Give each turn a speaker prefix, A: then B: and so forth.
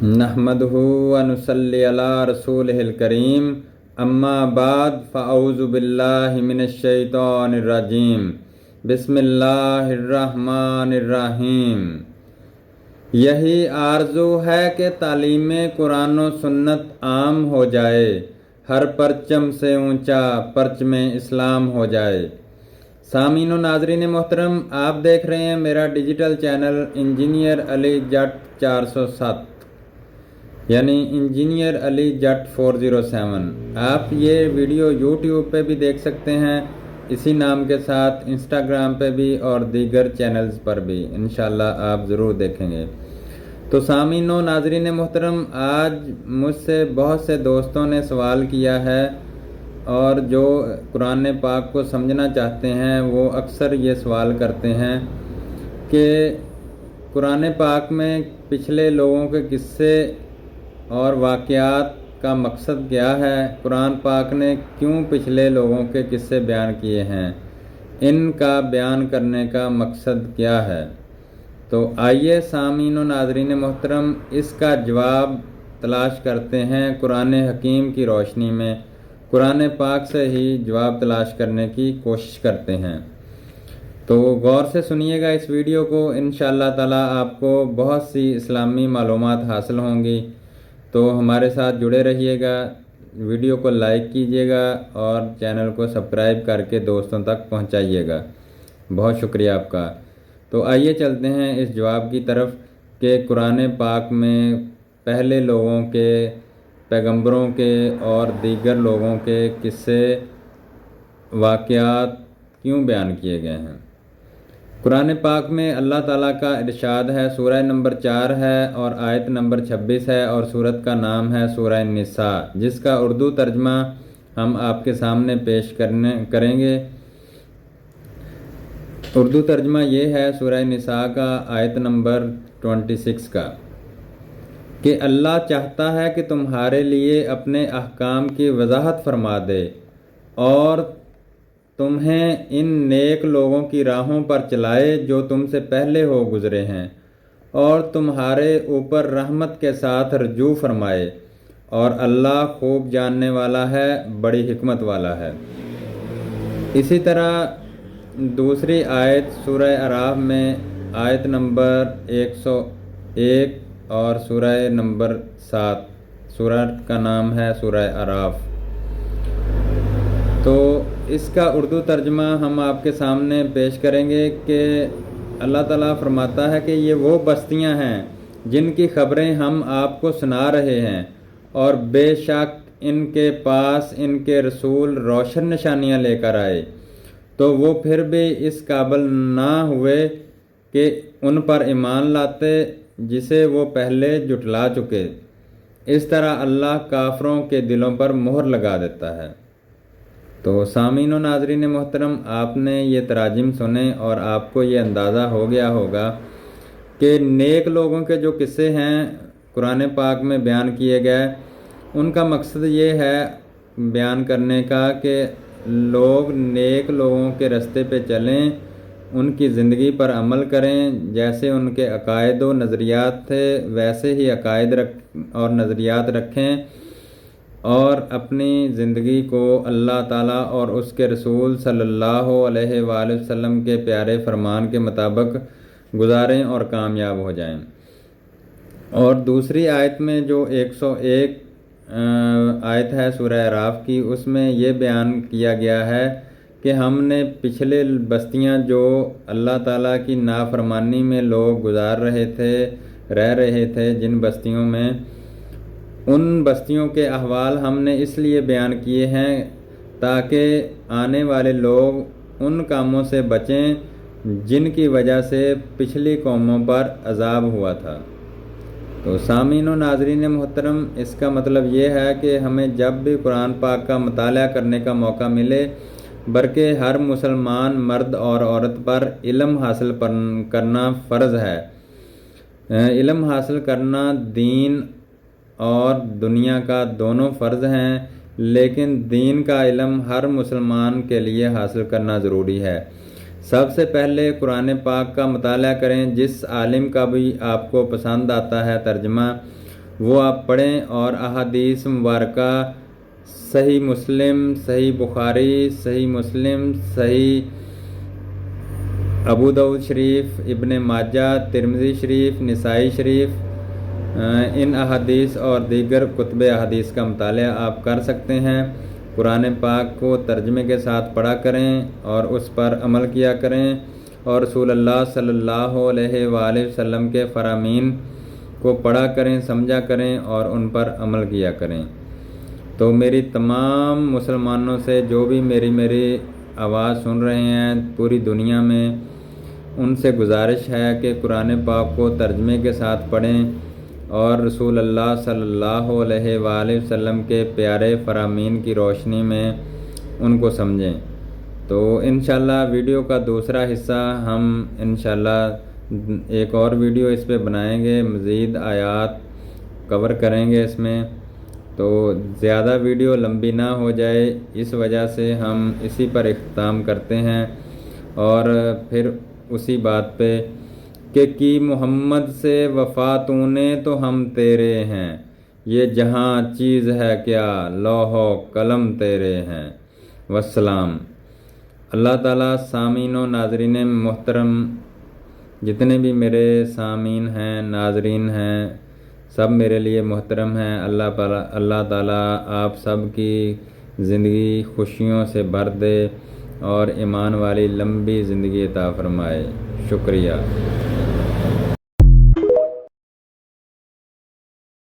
A: نحمدہ ونصلی علی رسولہ الکریم اما بعد فاعوذ باللہ من الشیطان الرجیم بسم اللہ الرحمن الرحیم۔ یہی آرزو ہے کہ تعلیم قرآن و سنت عام ہو جائے، ہر پرچم سے اونچا پرچم اسلام ہو جائے۔ سامعین و ناظرین محترم، آپ دیکھ رہے ہیں میرا ڈیجیٹل چینل انجینئر علی جٹ 407 یعنی انجینئر علی جٹ 407۔ آپ یہ ویڈیو یوٹیوب پہ بھی دیکھ سکتے ہیں اسی نام کے ساتھ، انسٹاگرام پہ بھی اور دیگر چینلز پر بھی انشاءاللہ آپ ضرور دیکھیں گے۔ تو سامعین و ناظرین محترم، آج مجھ سے بہت سے دوستوں نے سوال کیا ہے اور جو قرآن پاک کو سمجھنا چاہتے ہیں وہ اکثر یہ سوال کرتے ہیں کہ قرآن پاک میں پچھلے لوگوں کے قصے اور واقعات کا مقصد کیا ہے، قرآن پاک نے کیوں پچھلے لوگوں کے قصے بیان کیے ہیں، ان کا بیان کرنے کا مقصد کیا ہے۔ تو آئیے سامعین و ناظرین محترم اس کا جواب تلاش کرتے ہیں قرآن حکیم کی روشنی میں، قرآن پاک سے ہی جواب تلاش کرنے کی کوشش کرتے ہیں۔ تو غور سے سنیے گا اس ویڈیو کو، انشاءاللہ تعالی آپ کو بہت سی اسلامی معلومات حاصل ہوں گی۔ تو ہمارے ساتھ جڑے رہیے گا، ویڈیو کو لائک کیجیے گا اور چینل کو سبسکرائب کر کے دوستوں تک پہنچائیے گا۔ بہت شکریہ آپ کا۔ تو آئیے چلتے ہیں اس جواب کی طرف کہ قرآن پاک میں پہلے لوگوں کے، پیغمبروں کے اور دیگر لوگوں کے قصے واقعات کیوں بیان کیے گئے ہیں۔ قرآن پاک میں اللہ تعالیٰ کا ارشاد ہے، سورہ نمبر 4 ہے اور آیت نمبر 26 ہے، اور سورت کا نام ہے سورہ نساء، جس کا اردو ترجمہ ہم آپ کے سامنے پیش کریں گے۔ اردو ترجمہ یہ ہے سورہ نساء کا آیت نمبر 26 کا کہ اللہ چاہتا ہے کہ تمہارے لیے اپنے احکام کی وضاحت فرما دے اور تمہیں ان نیک لوگوں کی راہوں پر چلائے جو تم سے پہلے ہو گزرے ہیں، اور تمہارے اوپر رحمت کے ساتھ رجوع فرمائے، اور اللہ خوب جاننے والا ہے، بڑی حکمت والا ہے۔ اسی طرح دوسری آیت سورہ اعراف میں آیت نمبر 101 اور سورہ نمبر 7، سورہ کا نام ہے سورہ اعراف۔ تو اس کا اردو ترجمہ ہم آپ کے سامنے پیش کریں گے کہ اللہ تعالیٰ فرماتا ہے کہ یہ وہ بستیاں ہیں جن کی خبریں ہم آپ کو سنا رہے ہیں، اور بے شک ان کے پاس ان کے رسول روشن نشانیاں لے کر آئے، تو وہ پھر بھی اس قابل نہ ہوئے کہ ان پر ایمان لاتے جسے وہ پہلے جھٹلا چکے۔ اس طرح اللہ کافروں کے دلوں پر مہر لگا دیتا ہے۔ تو سامعین و ناظرین محترم، آپ نے یہ تراجم سنے اور آپ کو یہ اندازہ ہو گیا ہوگا کہ نیک لوگوں کے جو قصے ہیں قرآن پاک میں بیان کیے گئے، ان کا مقصد یہ ہے بیان کرنے کا کہ لوگ نیک لوگوں کے راستے پہ چلیں، ان کی زندگی پر عمل کریں، جیسے ان کے عقائد و نظریات تھے ویسے ہی عقائد اور نظریات رکھیں، اور اپنی زندگی کو اللہ تعالیٰ اور اس کے رسول صلی اللہ علیہ وآلہ وسلم کے پیارے فرمان کے مطابق گزاریں اور کامیاب ہو جائیں۔ اور دوسری آیت میں جو 101 آیت ہے سورہ اعراف کی، اس میں یہ بیان کیا گیا ہے کہ ہم نے پچھلے بستیاں جو اللہ تعالیٰ کی نافرمانی میں لوگ گزار رہے تھے، رہ رہے تھے، جن بستیوں میں، ان بستیوں کے احوال ہم نے اس لیے بیان کیے ہیں تاکہ آنے والے لوگ ان کاموں سے بچیں جن کی وجہ سے پچھلی قوموں پر عذاب ہوا تھا۔ تو سامعین و ناظرین محترم، اس کا مطلب یہ ہے کہ ہمیں جب بھی قرآن پاک کا مطالعہ کرنے کا موقع ملے، بلکہ ہر مسلمان مرد اور عورت پر علم حاصل کرنا فرض ہے۔ علم حاصل کرنا دین اور دنیا کا دونوں فرض ہیں، لیکن دین کا علم ہر مسلمان کے لیے حاصل کرنا ضروری ہے۔ سب سے پہلے قرآن پاک کا مطالعہ کریں، جس عالم کا بھی آپ کو پسند آتا ہے ترجمہ، وہ آپ پڑھیں، اور احادیث مبارکہ صحیح مسلم، صحیح بخاری، صحیح مسلم، صحیح ابو داؤد شریف، ابن ماجہ، ترمذی شریف، نسائی شریف، ان احادیث اور دیگر کتب احادیث کا مطالعہ آپ کر سکتے ہیں۔ قرآن پاک کو ترجمے کے ساتھ پڑھا کریں اور اس پر عمل کیا کریں، اور رسول اللہ صلی اللہ علیہ وآلہ وسلم کے فرامین کو پڑھا کریں، سمجھا کریں اور ان پر عمل کیا کریں۔ تو میری تمام مسلمانوں سے جو بھی میری آواز سن رہے ہیں پوری دنیا میں، ان سے گزارش ہے کہ قرآن پاک کو ترجمے کے ساتھ پڑھیں اور رسول اللہ صلی اللہ علیہ وآلہ وسلم کے پیارے فرامین کی روشنی میں ان کو سمجھیں۔ تو انشاءاللہ ویڈیو کا دوسرا حصہ ہم انشاءاللہ ایک اور ویڈیو اس پہ بنائیں گے، مزید آیات کور کریں گے اس میں، تو زیادہ ویڈیو لمبی نہ ہو جائے اس وجہ سے ہم اسی پر اختتام کرتے ہیں، اور پھر اسی بات پہ کہ کی محمد سے وفا تو نے تو ہم تیرے ہیں، یہ جہاں چیز ہے کیا لوح و قلم تیرے ہیں۔ والسلام۔ اللہ تعالیٰ سامعین و ناظرین محترم جتنے بھی میرے سامعین ہیں، ناظرین ہیں، سب میرے لیے محترم ہیں۔ اللہ تعالیٰ آپ سب کی زندگی خوشیوں سے بھر دے اور ایمان والی لمبی زندگی عطا فرمائے۔ شکریہ۔